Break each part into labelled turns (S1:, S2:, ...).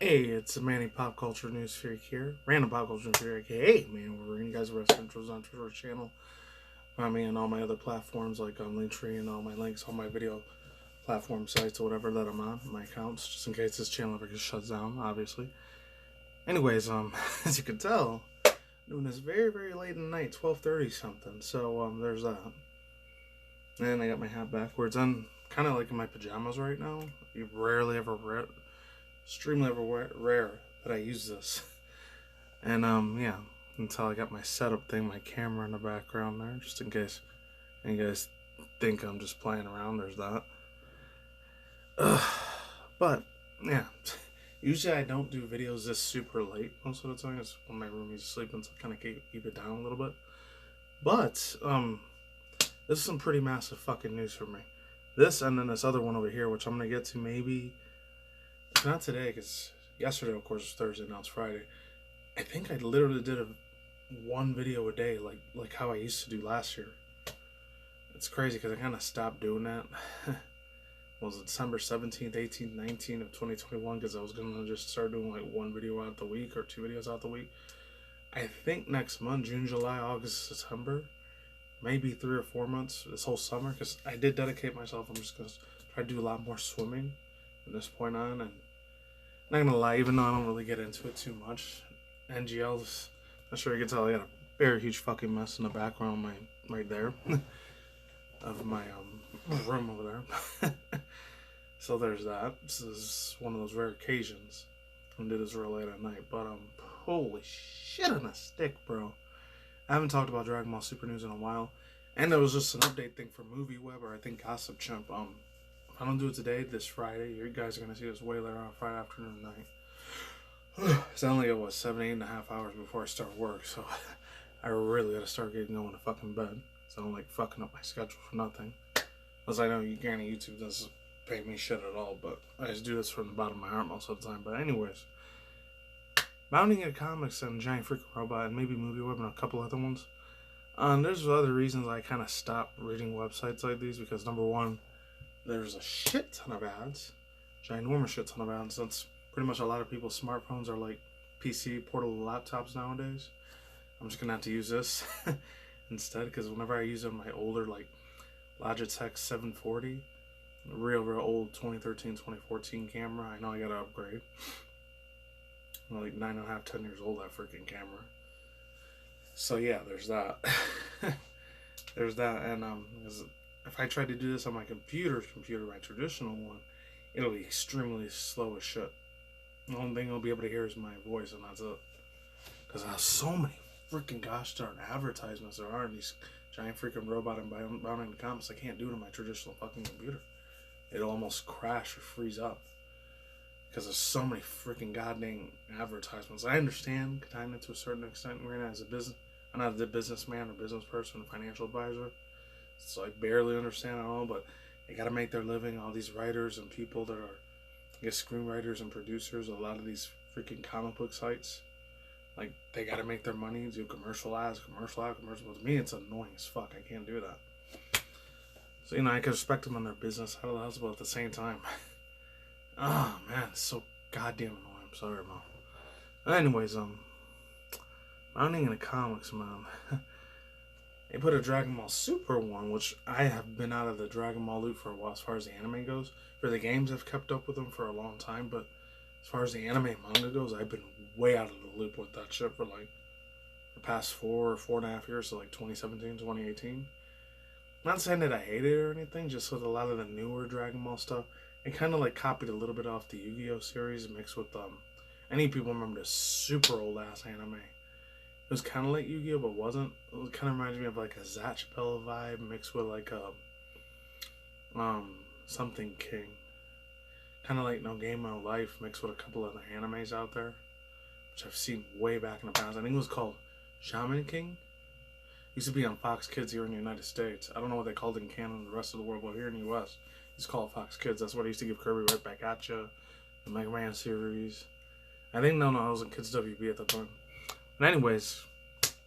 S1: Hey, it's a Manny Pop Culture News Freak here. Random Pop Culture News Freak. Hey, man, we're you guys are intros on Twitch channel. Find me on all my other platforms like on Linktree and all my links, all my video platform sites or whatever that I'm on, my accounts, just in case this channel ever gets shut down, obviously. Anyways, as you can tell, I'm doing this very, very late in the night, 12:30 something. So there's that. And I got my hat backwards. I'm kind of like in my pajamas right now. You rarely ever extremely rare that I use this. And yeah, until I got my setup thing, my camera in the background there, just in case you guys think I'm just playing around. There's that. But yeah, usually I don't do videos this super late most of the time. It's when my roomie's sleeping, so I kind of keep it down a little bit. But this is some pretty massive fucking news for me. This and then this other one over here, which I'm gonna get to maybe not today, because yesterday, of course, was Thursday, now it's Friday. I think I literally did one video a day, like how I used to do last year. It's crazy because I kind of stopped doing that. Was it December 17th, 18th, 19th of 2021? Because I was going to just start doing like one video out the week or two videos out the week. I think next month, June, July, August, September, maybe 3 or 4 months, this whole summer, because I did dedicate myself. I'm just going to try to do a lot more swimming from this point on. And not going to lie, even though I don't really get into it too much, NGLs, I'm sure you can tell I got a very huge fucking mess in the background, right there, of my room over there. So there's that. This is one of those rare occasions. I did this real late at night, but holy shit on a stick, bro. I haven't talked about Dragon Ball Super News in a while, and there was just an update thing for MovieWeb, or I think Gossip Chimp. If I don't do it today, this Friday, you guys are gonna see this way later on Friday afternoon and night. It's only 7.5 hours before I start work, so I really gotta start getting going to fucking bed. So I don't like fucking up my schedule for nothing. Unless I know YouTube doesn't pay me shit at all, but I just do this from the bottom of my heart most of the time. But anyways, Mounting at Comics and Giant Freaking Robot and maybe MovieWeb and a couple other ones. There's other reasons I kind of stopped reading websites like these because number one, there's a shit ton of ads, ginormous shit ton of ads. That's pretty much a lot of people's smartphones are like PC portable laptops nowadays. I'm just gonna have to use this instead because whenever I use it on my older like Logitech 740, real old 2013, 2014 camera, I know I gotta upgrade. I'm like 9.5, 10 years old, that freaking camera. So yeah, there's that. There's that, and if I try to do this on my computer, my traditional one, it'll be extremely slow as shit. The only thing I'll be able to hear is my voice, and that's it. Because I have so many freaking gosh darn advertisements there are in these Giant Freaking Robot and Bounding the Comics. I can't do it on my traditional fucking computer. It'll almost crash or freeze up. Because there's so many freaking goddamn advertisements. I understand kind of to a certain extent. Right now, as a business, I'm not a businessman or business person or financial advisor, so I barely understand it all. But they got to make their living. All these writers and people that are, I guess, screenwriters and producers. A lot of these freaking comic book sites, like they got to make their money. Do commercial ads. But to me, it's annoying as fuck. I can't do that. So I can respect them on their business hustles, but at the same time. Oh man, it's so goddamn annoying. I'm sorry, Mom. Anyways, Mounting in the Comics, man. They put a Dragon Ball Super one, which I have been out of the Dragon Ball loop for a while as far as the anime goes. For the games, I've kept up with them for a long time, but as far as the anime and manga goes, I've been way out of the loop with that shit for like the past 4 or 4.5 years, so like 2017, 2018. Not saying that I hate it or anything, just with a lot of the newer Dragon Ball stuff. It kind of like copied a little bit off the Yu-Gi-Oh series mixed with any people remember this super old ass anime. It was kind of like Yu-Gi-Oh but wasn't. It kind of reminds me of like a Zatch Bell vibe mixed with like a something King. Kind of like No Game No Life mixed with a couple other animes out there, which I've seen way back in the past. I think it was called Shaman King. It used to be on Fox Kids here in the United States. I don't know what they called it in Canada and the rest of the world, but here in the U.S. it's called Fox Kids. That's what I used to give Kirby Right Back At Ya, the Mega Man series. I think, no, I was in Kids WB at the time. And anyways,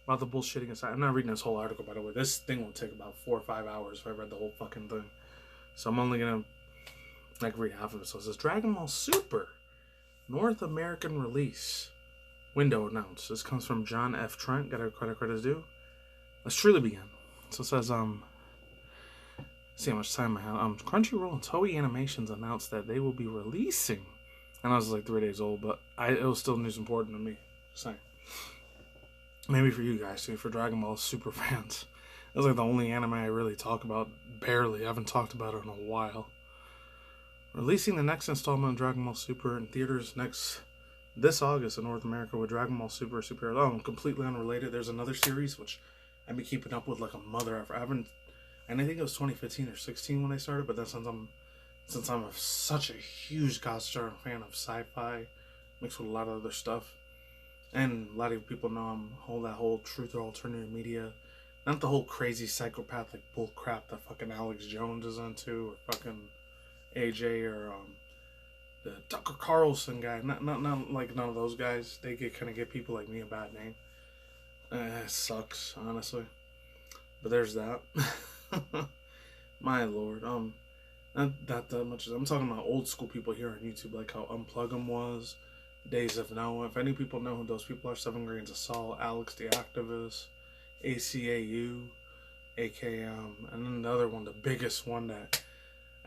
S1: about the bullshitting aside, I'm not reading this whole article, by the way. This thing will take about 4 or 5 hours if I read the whole fucking thing. So I'm only going to, read half of it. So it says, Dragon Ball Super North American release window announced. This comes from John F. Trent. Got our credit due. Let's truly begin. So it says, see how much time I have. Crunchyroll and Toei Animations announced that they will be releasing. I know it was like 3 days old, but it was still news important to me. Just saying. Maybe for you guys too, for Dragon Ball super fans. That's like the only anime I really talk about. Barely. I haven't talked about it in a while. Releasing the next installment of Dragon Ball Super in theaters this August in North America with Dragon Ball Super Superhero. Oh, completely unrelated. There's another series which I've been keeping up with like a mother. I haven't, and I think it was 2015 or 16 when I started. But then since I'm such a huge fan of sci-fi mixed with a lot of other stuff, and a lot of people know that whole truth or alternative media, not the whole crazy psychopathic bull crap that fucking Alex Jones is into, or fucking AJ, or the Tucker Carlson guy. Not like none of those guys. They get people like me a bad name. It sucks, honestly. But there's that. My lord. Not that much. I'm talking about old school people here on YouTube, like how Unplug 'Em was, Days of Noah. If any people know who those people are, 7 Grains of Salt, Alex the Activist, ACAU, AKM, and then the other one, the biggest one that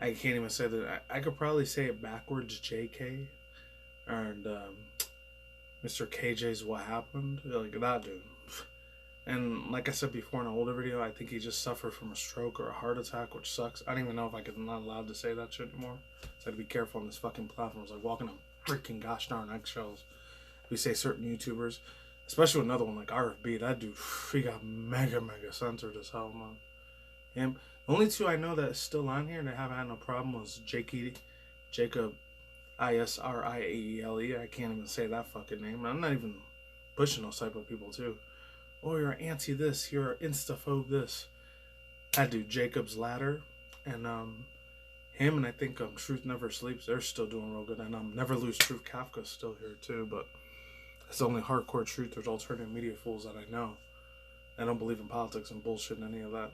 S1: I can't even say that. I could probably say it backwards, JK, and Mr. KJ's What Happened, like that dude. And like I said before in an older video, I think he just suffered from a stroke or a heart attack, which sucks. I don't even know if I'm not allowed to say that shit anymore. So I have to be careful on this fucking platform. It's like walking on freaking gosh darn eggshells. We say certain YouTubers, especially another one like RFB, that dude, he got mega censored as hell, man. Him. The only two I know that is still on here and they haven't had no problem was Jacob Israele. I can't even say that fucking name. I'm not even pushing those type of people too. Oh, you're anti this, you're instaphobe this. That dude, Jacob's Ladder, and him and I think Truth Never Sleeps, they're still doing real good. And Never Lose Truth Kafka's still here too, but it's the only hardcore truth. There's alternative media fools that I know. I don't believe in politics and bullshit and any of that.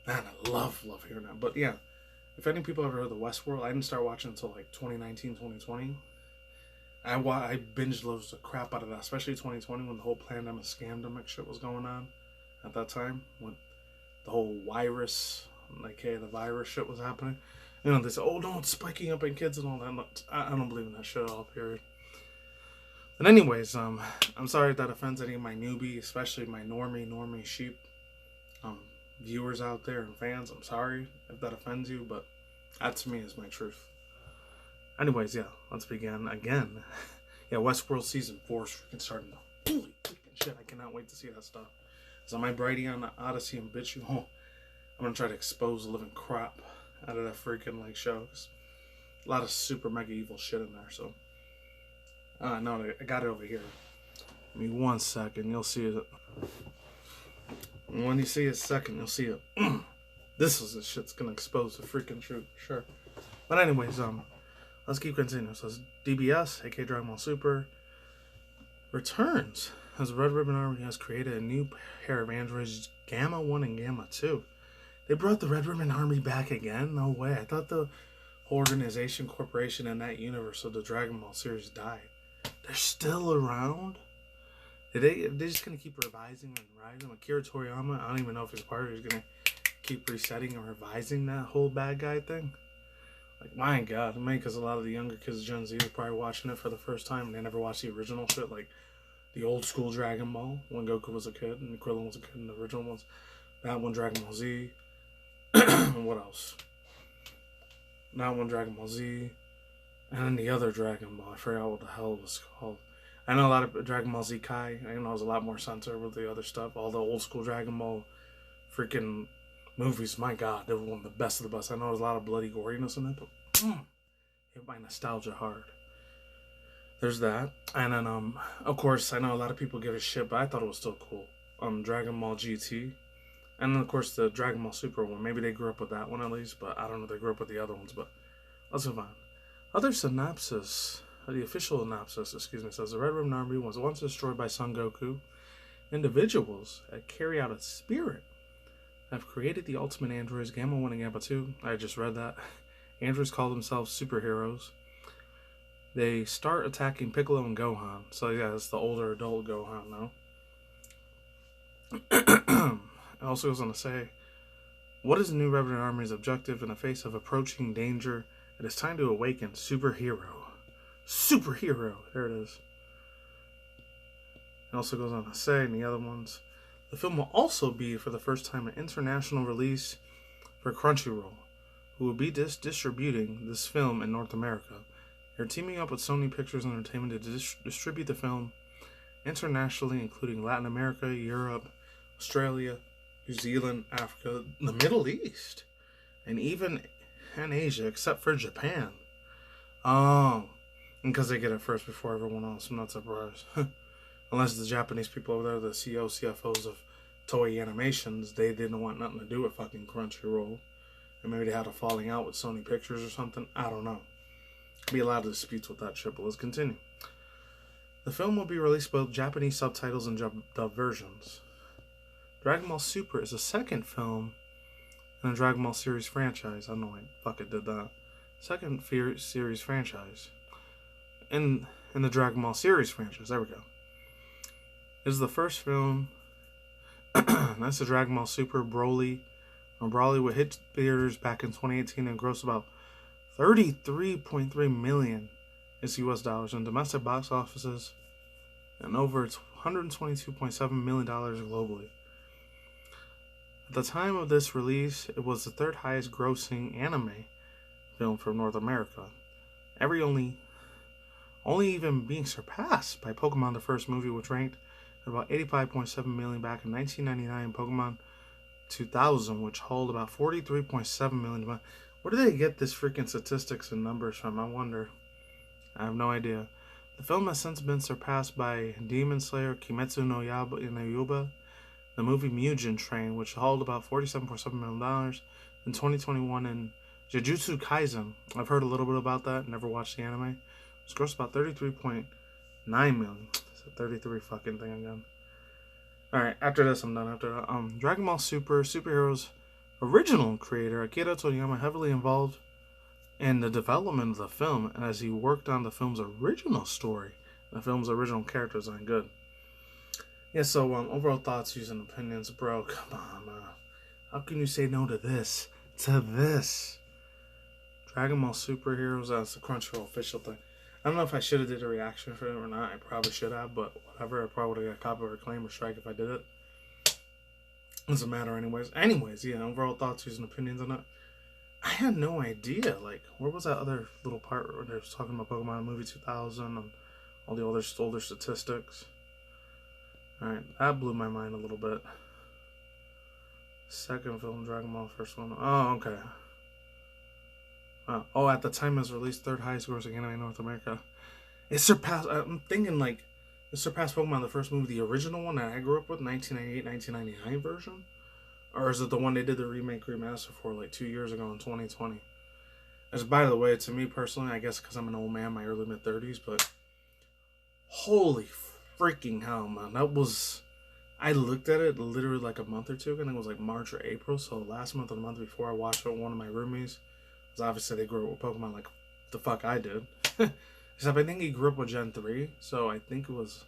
S1: Man, I love hearing that. But yeah, if any people ever heard of Westworld, I didn't start watching until like 2019, 2020. I binged loads of crap out of that, especially 2020 when the whole pandemic, scandemic shit was going on at that time. When the whole virus, the virus shit was happening. You know, they say, oh no, it's spiking up in kids and all that. I don't believe in that shit at all, period. But anyways, I'm sorry if that offends any of my newbie, especially my normie sheep viewers out there and fans. I'm sorry if that offends you, but that to me is my truth. Anyways, yeah, let's begin again. Yeah, Westworld Season 4 is freaking starting to holy freaking shit. I cannot wait to see that stuff. So my Brighty on the Odyssey and bitch you. I'm gonna try to expose the living crap out of that freaking show. A lot of super mega evil shit in there, so. No, I got it over here. Give me 1 second, you'll see it. And when you see it second, you'll see it. This shit's gonna expose the freaking truth, sure. But anyways, let's keep continuing. So DBS, aka Dragon Ball Super, returns as the Red Ribbon Army has created a new pair of androids, Gamma 1 and Gamma 2. They brought the Red Ribbon Army back again? No way. I thought the whole organization, corporation, in that universe of the Dragon Ball series died. They're still around? They're just going to keep revising and revising? Akira Toriyama, I don't even know if he's part of it. He's going to keep resetting and revising that whole bad guy thing. Like, my God, maybe because a lot of the younger kids, Gen Z, are probably watching it for the first time and they never watched the original shit, like the old school Dragon Ball, when Goku was a kid and Krillin was a kid in the original ones. That one, Dragon Ball Z. What else? That one, Dragon Ball Z. And then the other Dragon Ball, I forgot what the hell it was called. I know a lot of Dragon Ball Z Kai. I know it was a lot more censored with the other stuff. All the old school Dragon Ball freaking movies, my God, they were one of the best of the best. I know there's a lot of bloody goriness in it, but hit my nostalgia hard. There's that. And then, of course, I know a lot of people give a shit, but I thought it was still cool. Dragon Ball GT. And then, of course, the Dragon Ball Super one. Maybe they grew up with that one at least, but I don't know if they grew up with the other ones, but let's move on. Other synopsis, the official synopsis, says the Red Ribbon Army was once destroyed by Son Goku. Individuals that carry out its spirit have created the ultimate androids, Gamma 1 and Gamma 2. I just read that. Androids call themselves superheroes. they start attacking Piccolo and Gohan. So yeah, it's the older adult Gohan now. It also goes on to say, what is the new Revenant Army's objective in the face of approaching danger? It is time to awaken superhero. Superhero! There it is. It also goes on to say in the other ones, the film will also be, for the first time, an international release for Crunchyroll, who will be distributing this film in North America. They're teaming up with Sony Pictures Entertainment to distribute the film internationally, including Latin America, Europe, Australia, New Zealand, Africa, the Middle East, and even in Asia, except for Japan. Oh, because they get it first before everyone else. I'm not surprised. Unless the Japanese people over there, the CFOs of Toei Animations, they didn't want nothing to do with fucking Crunchyroll. And maybe they had a falling out with Sony Pictures or something. I don't know. Be a lot of disputes with that shit, but let's continue. The film will be released with Japanese subtitles and dub versions. Dragon Ball Super is the second film in the Dragon Ball series franchise. I don't know why fuck it did that. Second series franchise. In the Dragon Ball series franchise. There we go. This is the first film. That's the Dragon Ball Super Broly. Broly would hit theaters back in 2018 and gross about $33.3 million US dollars in domestic box offices and over $122.7 million globally. At the time of this release, it was the third highest grossing anime film from North America. Only even being surpassed by Pokemon, the first movie, which ranked at about 85.7 million back in 1999, Pokemon 2000, which hauled about 43.7 million. Where do they get this freaking statistics and numbers from? I wonder. I have no idea. The film has since been surpassed by Demon Slayer, Kimetsu no Yaiba, the movie Mugen Train, which hauled about $47.7 million in 2021, and Jujutsu Kaisen. I've heard a little bit about that, never watched the anime. It's grossed about $33.9 million. It's a 33 fucking thing again. Alright, after this, I'm done. After that, Dragon Ball Super, Superheroes original creator Akira Toriyama heavily involved in the development of the film, and as he worked on the film's original story, the film's original character design. Good. Yeah, so overall thoughts, views, and opinions, bro. Come on, how can you say no to this? To this? Dragon Ball Superheroes, that's the Crunchyroll official thing. I don't know if I should have did a reaction for it or not. I probably should have, but whatever. I probably would have got copyright claim or strike if I did it. Doesn't matter anyways. Yeah, overall thoughts, views, and opinions on it. I had no idea. Like, where was that other little part where they was talking about Pokemon movie 2000 and all the older statistics? Alright, that blew my mind a little bit. Second film, Dragon Ball, first one. Oh, okay. At the time it was released, third highest grossing anime in North America. It surpassed, I'm thinking like, it surpassed Pokemon, the first movie, the original one that I grew up with, 1998-1999 version? Or is it the one they did the remake remaster for like 2 years ago in 2020? As by the way, to me personally, I guess because I'm an old man, my early mid-30s, but holy freaking hell, man. That was, I looked at it literally like a month or two ago. I think it was like March or April, so last month or the month before, I watched it with one of my roomies. Because obviously they grew up with Pokemon like the fuck I did. Except I think he grew up with Gen 3, so I think it was,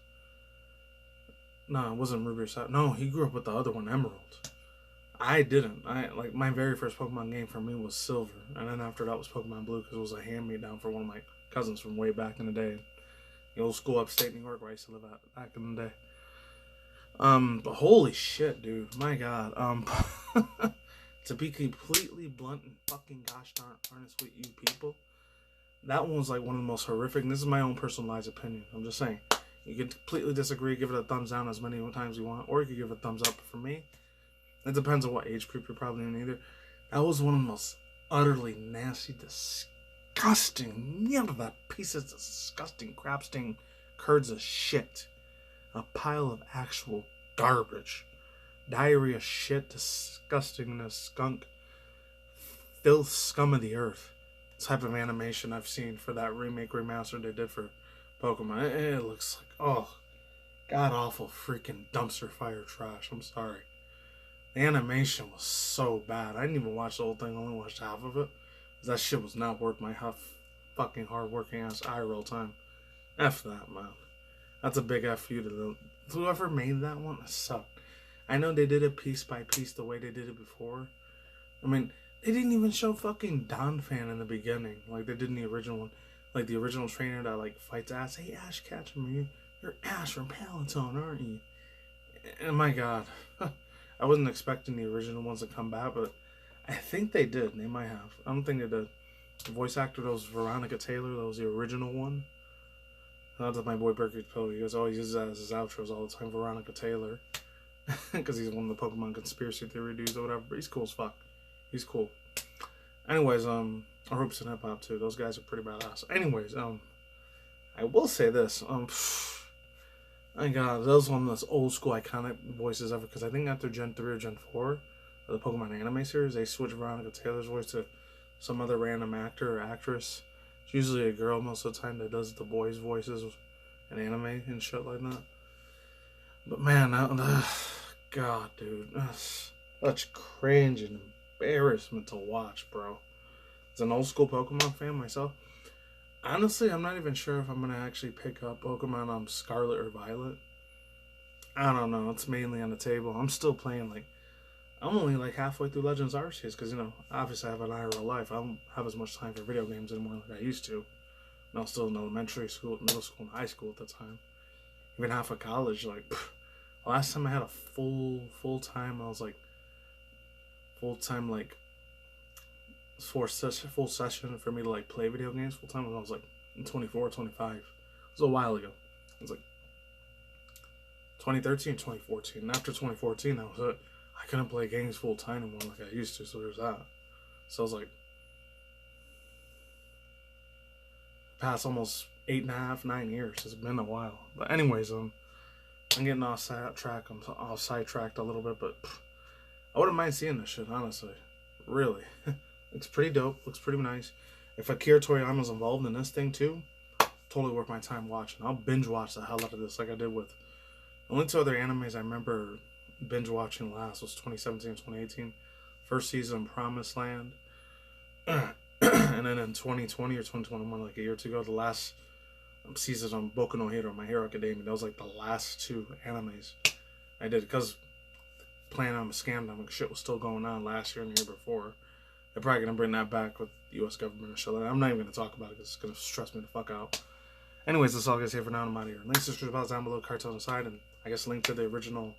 S1: no, it wasn't Ruby or Sapphire. No, he grew up with the other one, Emerald. I didn't. Like my very first Pokemon game for me was Silver, and then after that was Pokemon Blue because it was a hand-me-down for one of my cousins from way back in the day, the old school upstate New York where I used to live at back in the day. But holy shit, dude, my god. To be completely blunt and fucking gosh darn honest with you people, that one was like one of the most horrific. And this is my own personalized opinion. I'm just saying, you can completely disagree, give it a thumbs down as many times you want, or you can give it a thumbs up. For me, it depends on what age group you're probably in either. That was one of the most utterly nasty, disgusting, that piece of disgusting crap stain curds of shit. A pile of actual garbage. Diarrhea, shit, disgustingness, skunk, filth, scum of the earth. Type of animation I've seen for that remake remaster they did for Pokemon. It looks like, god awful freaking dumpster fire trash. I'm sorry. The animation was so bad. I didn't even watch the whole thing. I only watched half of it. That shit was not worth my fucking hard-working ass IRL time. F that, man. That's a big F you to them. Whoever made that one, it sucked. I know they did it piece by piece the way they did it before. I mean, they didn't even show fucking Don Fan in the beginning, like they did in the original one. Like the original trainer that like fights Ash. Hey, Ash Ketchum, you're Ash from Palatone, aren't you? And my God, I wasn't expecting the original ones to come back, but I think they did. They might have. I don't think they did. The voice actor that was Veronica Taylor. That was the original one. That's my boy Berkey's Pill. He always uses that as his outros all the time. Veronica Taylor, because he's one of the Pokemon conspiracy theory dudes or whatever. But he's cool as fuck. He's cool. Anyways, Ropes and Hip Hop too. Those guys are pretty badass. Anyways, I will say this. I got those one of those old school iconic voices ever. Because I think after Gen 3 or Gen 4 of the Pokemon anime series, they switched Veronica Taylor's voice to some other random actor or actress. It's usually a girl most of the time that does the boys' voices in anime and shit like that. But man, God, dude, that's such cringe and embarrassment to watch, bro. As an old school Pokemon fan myself, honestly, I'm not even sure if I'm gonna actually pick up Pokemon on Scarlet or Violet. I don't know. It's mainly on the table. I'm still playing I'm only like halfway through Legends Arceus because, obviously I have an IRL life. I don't have as much time for video games anymore like I used to. And I was still in elementary school, middle school, and high school at the time. Even half of college, last time I had a full time, I was full session for me to play video games full time when I was 24, 25. It was a while ago. It was 2013, 2014. And after 2014, that was it. I couldn't play games full time anymore like I used to, so there's that. So I was past almost 8.5, 9 years. It's been a while. But anyways, I'm getting off track. I'm all sidetracked a little bit, but I wouldn't mind seeing this shit, honestly. Really. Looks pretty dope. Looks pretty nice. If Akira Toriyama's involved in this thing too, totally worth my time watching. I'll binge watch the hell out of this like I did with the only two other animes I remember binge watching last was 2017 and 2018. First season Promised Land. And then in 2020 or 2021, a year or two ago, the last season on Boku no Hero, My Hero Academia. That was the last two animes I did because planning on a scandemic shit was still going on last year and the year before. They're probably going to bring that back with the U.S. government and shit. I'm not even going to talk about it because it's going to stress me the fuck out. Anyways, that's all I guys here for now. I'm out of here. Links to the about down below, cards on the side, and I guess link to the original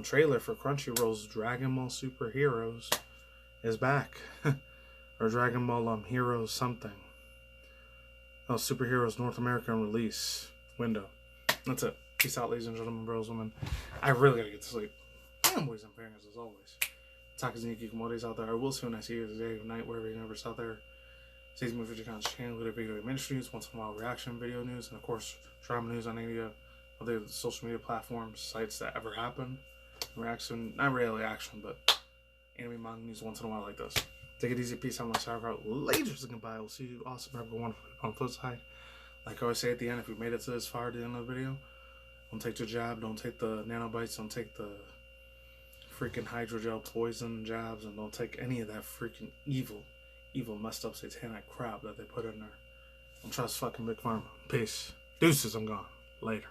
S1: trailer for Crunchyroll's Dragon Ball Super Heroes is back. Or Dragon Ball Heroes something. Oh, Super Heroes North American release window. That's it. Peace out, ladies and gentlemen, bros, women. I really gotta get to sleep. And boys and parents, as always. Takazaki Komodes out there. I will see when I see you today or night, wherever you're out there. Stay tuned for your channel, little video ministry news, once in a while reaction video news, and of course, drama news on any of the social media platforms, sites that ever happen. Reaction, not really action, but anime manga news once in a while like this. Take it easy, peace out, my server. Ladies, goodbye. We'll see you awesome, have a wonderful on the flip side. Like I always say at the end, if you made it to this far at the end of the video, don't take the jab, don't take the nanobites, don't take the freaking hydrogel poison jabs, and don't take any of that freaking evil messed up satanic crap that they put in there. Don't trust fucking Big Pharma. Peace. Deuces, I'm gone. Later.